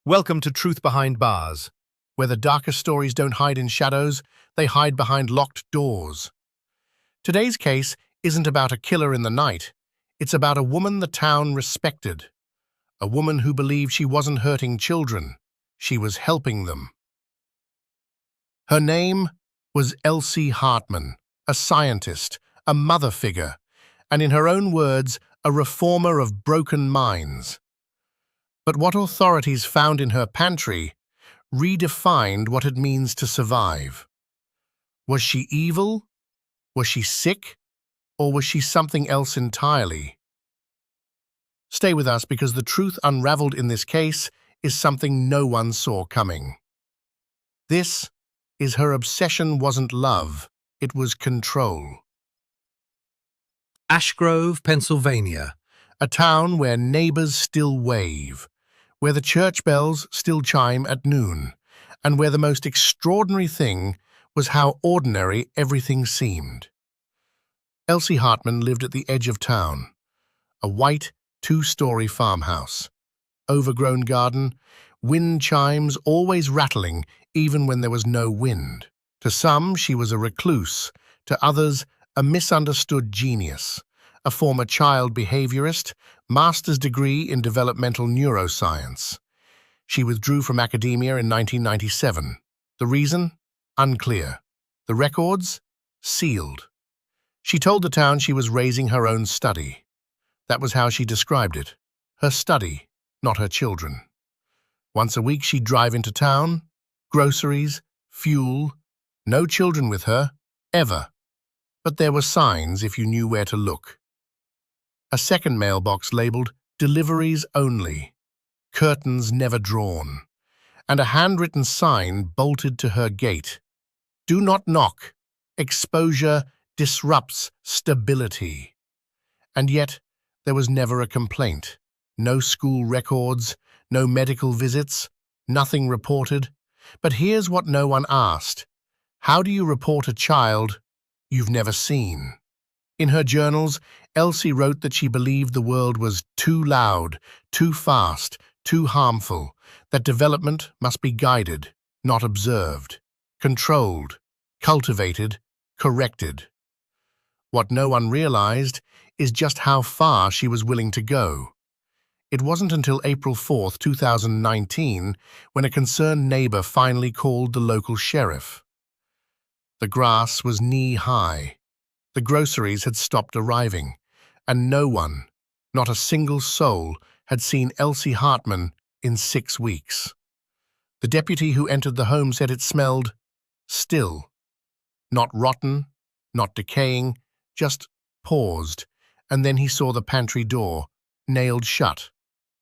Welcome to Truth Behind Bars, where the darkest stories don't hide in shadows, they hide behind locked doors. Today's case isn't about a killer in the night. It's about a woman the town respected. A woman who believed she wasn't hurting children. She was helping them. Her name was Elsie Hartman, a scientist, a mother figure, and in her own words, a reformer of broken minds. But what authorities found in her pantry redefined what it means to survive. Was she evil? Was she sick? Or was she something else entirely? Stay with us because the truth unraveled in this case is something no one saw coming. This is her obsession wasn't love, it was control. Ashgrove, Pennsylvania. A town where neighbors still wave, where the church bells still chime at noon, and where the most extraordinary thing was how ordinary everything seemed. Elsie Hartman lived at the edge of town, a white, two-story farmhouse. Overgrown garden, wind chimes always rattling even when there was no wind. To some, she was a recluse, to others, a misunderstood genius, a former child behaviorist, master's degree in developmental neuroscience. She withdrew from academia in 1997. The reason? Unclear. The records? Sealed. She told the town she was raising her own study. That was how she described it. Her study, not her children. Once a week she'd drive into town, groceries, fuel, no children with her, ever. But there were signs if you knew where to look. A second mailbox labeled "Deliveries Only," curtains never drawn, and a handwritten sign bolted to her gate. "Do not knock. Exposure disrupts stability." And yet, there was never a complaint. No school records, no medical visits, nothing reported. But here's what no one asked. How do you report a child you've never seen? In her journals, Elsie wrote that she believed the world was too loud, too fast, too harmful, that development must be guided, not observed, controlled, cultivated, corrected. What no one realized is just how far she was willing to go. It wasn't until April 4, 2019, when a concerned neighbor finally called the local sheriff. The grass was knee-high. The groceries had stopped arriving, and no one, not a single soul, had seen Elsie Hartman in 6 weeks. The deputy who entered the home said it smelled still. Not rotten, not decaying, just paused, and then he saw the pantry door, nailed shut,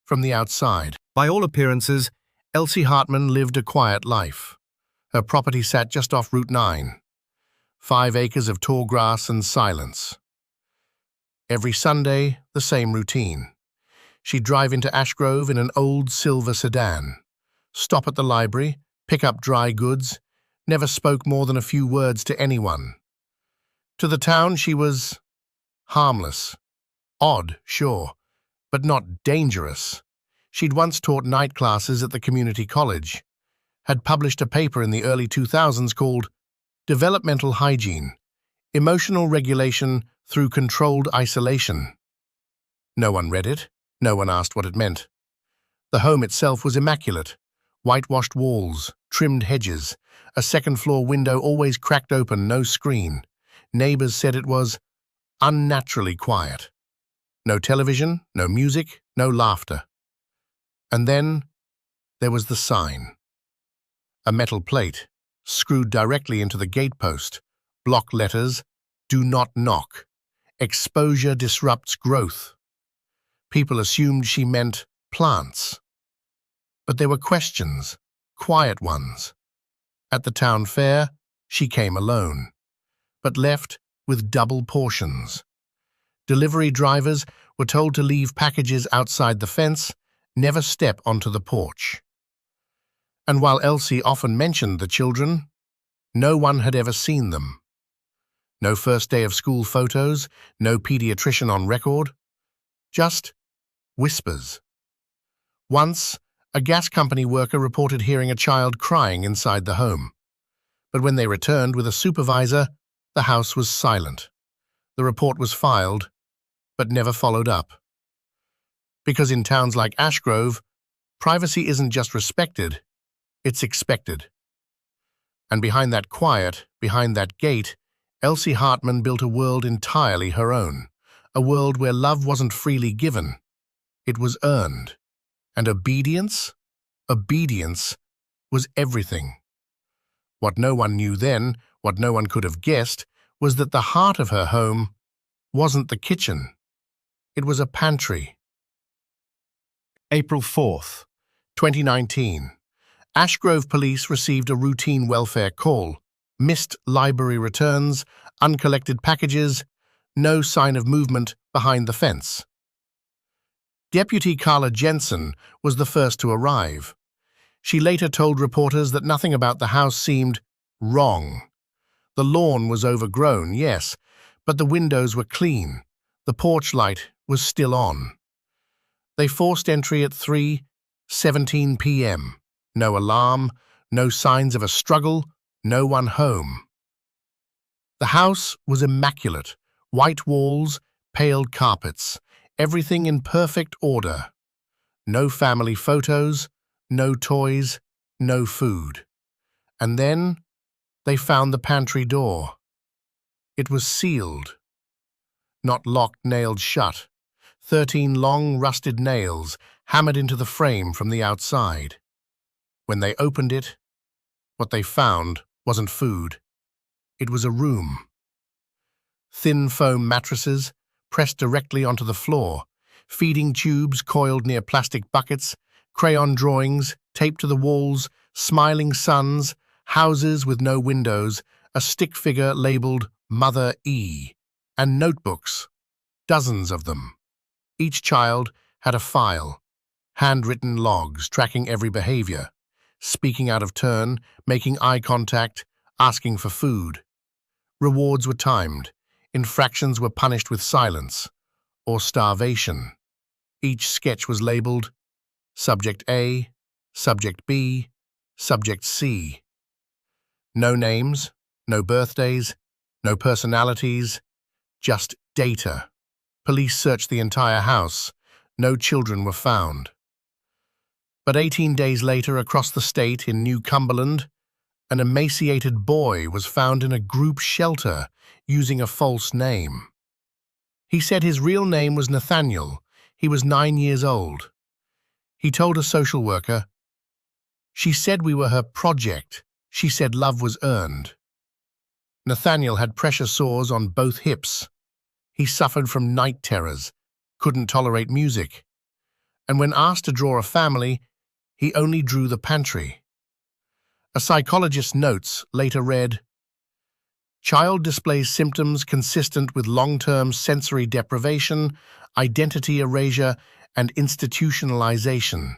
from the outside. By all appearances, Elsie Hartman lived a quiet life. Her property sat just off Route 9. 5 acres of tall grass and silence. Every Sunday, the same routine. She'd drive into Ashgrove in an old silver sedan, stop at the library, pick up dry goods, never spoke more than a few words to anyone. To the town, she was harmless. Odd, sure, but not dangerous. She'd once taught night classes at the community college, had published a paper in the early 2000s called Developmental Hygiene, Emotional Regulation Through Controlled Isolation. No one read it. No one asked what it meant. The home itself was immaculate. Whitewashed walls, trimmed hedges, a second-floor window always cracked open, no screen. Neighbors said it was unnaturally quiet. No television, no music, no laughter. And then there was the sign. A metal plate, screwed directly into the gatepost, block letters, "Do not knock. Exposure disrupts growth." People assumed she meant plants. But there were questions, quiet ones. At the town fair, she came alone, but left with double portions. Delivery drivers were told to leave packages outside the fence, never step onto the porch. And while Elsie often mentioned the children, no one had ever seen them. No first day of school photos, no pediatrician on record, just whispers. Once, A gas company worker reported hearing a child crying inside the home. But when they returned with a supervisor, the house was silent. The report was filed, but never followed up. Because in towns like Ashgrove, privacy isn't just respected, it's expected. And behind that quiet, behind that gate, Elsie Hartman built a world entirely her own, a world where love wasn't freely given, it was earned. And obedience was everything. What no one knew then, what no one could have guessed, was that the heart of her home wasn't the kitchen. It was a pantry. April 4th, 2019. Ashgrove police received a routine welfare call. Missed library returns, uncollected packages, no sign of movement behind the fence. Deputy Carla Jensen was the first to arrive. She later told reporters that nothing about the house seemed wrong. The lawn was overgrown, yes, but the windows were clean. The porch light was still on. They forced entry at 3:17 p.m. No alarm, no signs of a struggle, no one home. The house was immaculate. White walls, paled carpets, everything in perfect order. No family photos, no toys, no food. And then they found the pantry door. It was sealed. Not locked, nailed shut. 13 long, rusted nails hammered into the frame from the outside. When they opened it, what they found wasn't food. It was a room. Thin foam mattresses pressed directly onto the floor, feeding tubes coiled near plastic buckets, crayon drawings taped to the walls, smiling suns, houses with no windows, a stick figure labeled Mother E, and notebooks, dozens of them. Each child had a file, handwritten logs tracking every behavior, speaking out of turn, making eye contact, asking for food. Rewards were timed, infractions were punished with silence or starvation. Each sketch was labeled Subject A, Subject B, Subject C. No names, no birthdays, no personalities, just data. Police searched the entire house. No children were found. But 18 days later, across the state in New Cumberland, an emaciated boy was found in a group shelter using a false name. He said his real name was Nathaniel. He was 9 years old. He told a social worker, "She said we were her project. She said love was earned." Nathaniel had pressure sores on both hips. He suffered from night terrors, couldn't tolerate music. And when asked to draw a family, he only drew the pantry. A psychologist's notes later read, "Child displays symptoms consistent with long-term sensory deprivation, identity erasure, and institutionalization."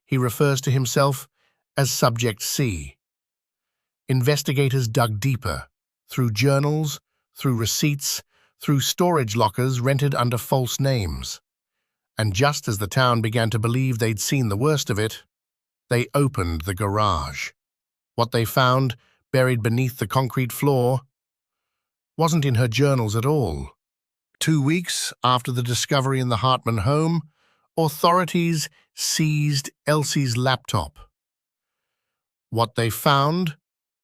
He refers to himself as Subject C. Investigators dug deeper, through journals, through receipts, through storage lockers rented under false names. And just as the town began to believe they'd seen the worst of it, they opened the garage. What they found, buried beneath the concrete floor, wasn't in her journals at all. 2 weeks after the discovery in the Hartman home, authorities seized Elsie's laptop. What they found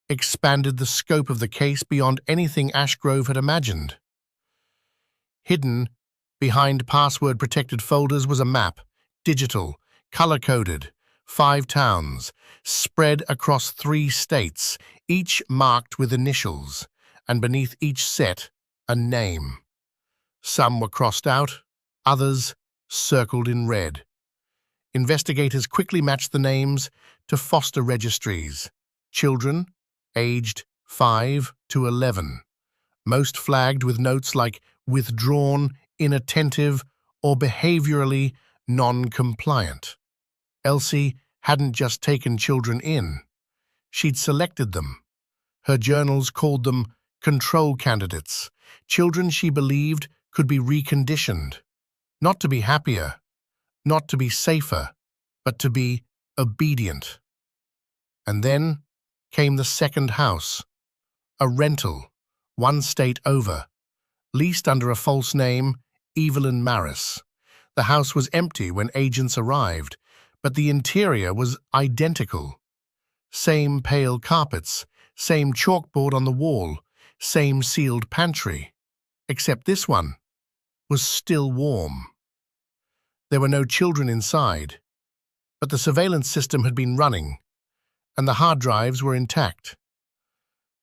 expanded the scope of the case beyond anything Ashgrove had imagined. Hidden behind password-protected folders was a map, digital, color-coded, 5 towns, spread across 3 states, each marked with initials, and beneath each set, a name. Some were crossed out, others circled in red. Investigators quickly matched the names to foster registries. Children, aged 5 to 11. Most flagged with notes like withdrawn, inattentive, or behaviorally non-compliant. Elsie hadn't just taken children in. She'd selected them. Her journals called them control candidates, children she believed could be reconditioned, not to be happier, not to be safer, but to be obedient. And then came the second house, a rental, one state over, leased under a false name, Evelyn Maris. The house was empty when agents arrived, but the interior was identical. Same pale carpets, same chalkboard on the wall, same sealed pantry, except this one was still warm. There were no children inside, but the surveillance system had been running, and the hard drives were intact.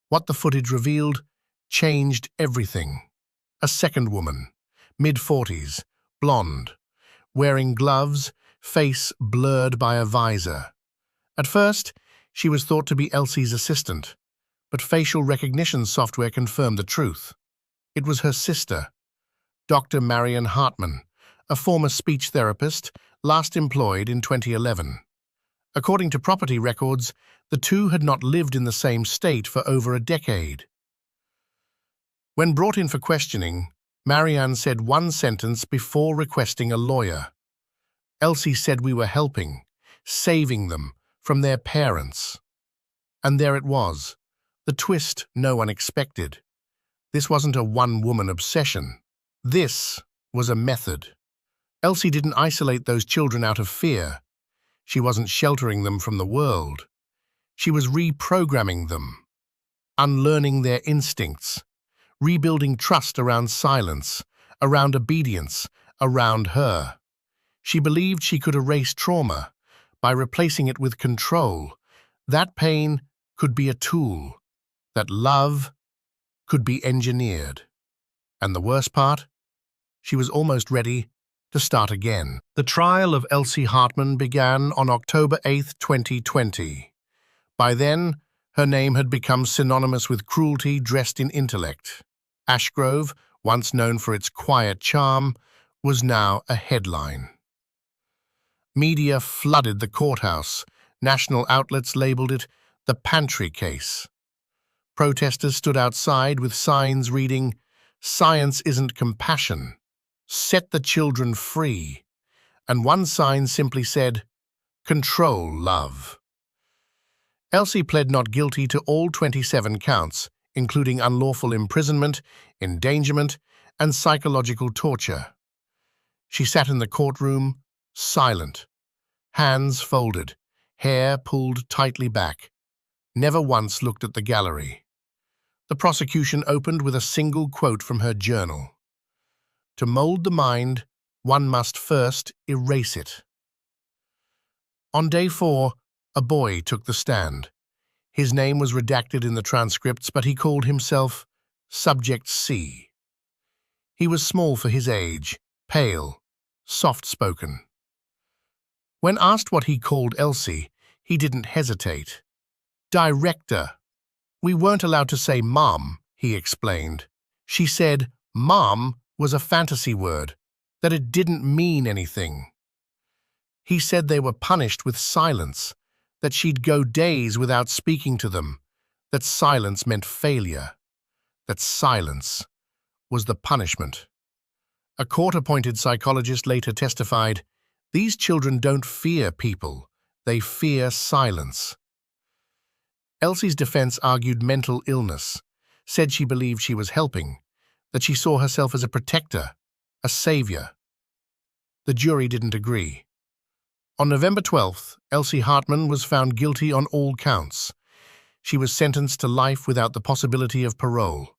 What the footage revealed changed everything. A second woman, mid-40s, blonde, wearing gloves, face blurred by a visor. At first, she was thought to be Elsie's assistant, but facial recognition software confirmed the truth. It was her sister, Dr. Marian Hartman, a former speech therapist, last employed in 2011. According to property records, the two had not lived in the same state for over a decade. When brought in for questioning, Marianne said one sentence before requesting a lawyer. Elsie said we were helping, saving them from their parents. And there it was, the twist no one expected. This wasn't a one-woman obsession. This was a method. Elsie didn't isolate those children out of fear. She wasn't sheltering them from the world. She was reprogramming them, unlearning their instincts, rebuilding trust around silence, around obedience, around her. She believed she could erase trauma by replacing it with control. That pain could be a tool, that love could be engineered. And the worst part? She was almost ready to start again. The trial of Elsie Hartman began on October 8, 2020. By then, her name had become synonymous with cruelty dressed in intellect. Ashgrove, once known for its quiet charm, was now a headline. Media flooded the courthouse. National outlets labeled it the pantry case. Protesters stood outside with signs reading, "Science isn't compassion. Set the children free." And one sign simply said, "Control love." Elsie pled not guilty to all 27 counts, including unlawful imprisonment, endangerment, and psychological torture. She sat in the courtroom, silent, hands folded, hair pulled tightly back, never once looked at the gallery. The prosecution opened with a single quote from her journal. "To mold the mind, one must first erase it." On day 4, a boy took the stand. His name was redacted in the transcripts, but he called himself Subject C. He was small for his age, pale, soft-spoken. When asked what he called Elsie, he didn't hesitate. "Director. We weren't allowed to say Mom," he explained. "She said Mom was a fantasy word, that it didn't mean anything." He said they were punished with silence, that she'd go days without speaking to them, that silence meant failure, that silence was the punishment. A court-appointed psychologist later testified, "These children don't fear people, they fear silence." Elsie's defense argued mental illness, said she believed she was helping, that she saw herself as a protector, a savior. The jury didn't agree. On November 12th, Elsie Hartman was found guilty on all counts. She was sentenced to life without the possibility of parole.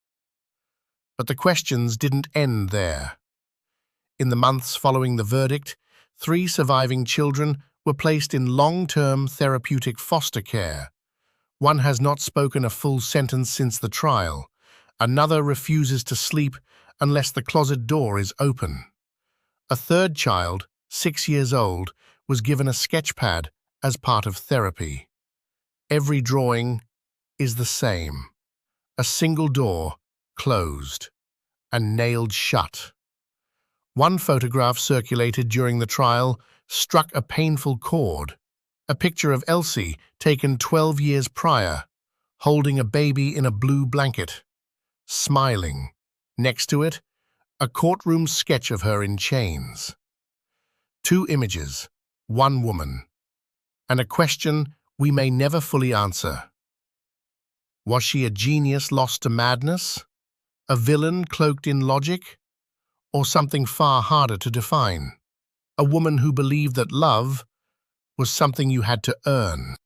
But the questions didn't end there. In the months following the verdict, 3 surviving children were placed in long-term therapeutic foster care. One has not spoken a full sentence since the trial. Another refuses to sleep unless the closet door is open. A third child, 6 years old, was given a sketch pad as part of therapy. Every drawing is the same. A single door closed and nailed shut. One photograph circulated during the trial struck a painful chord. A picture of Elsie taken 12 years prior, holding a baby in a blue blanket, smiling. Next to it, a courtroom sketch of her in chains. 2 images, one woman, and a question we may never fully answer. Was she a genius lost to madness, a villain cloaked in logic, or something far harder to define? A woman who believed that love was something you had to earn.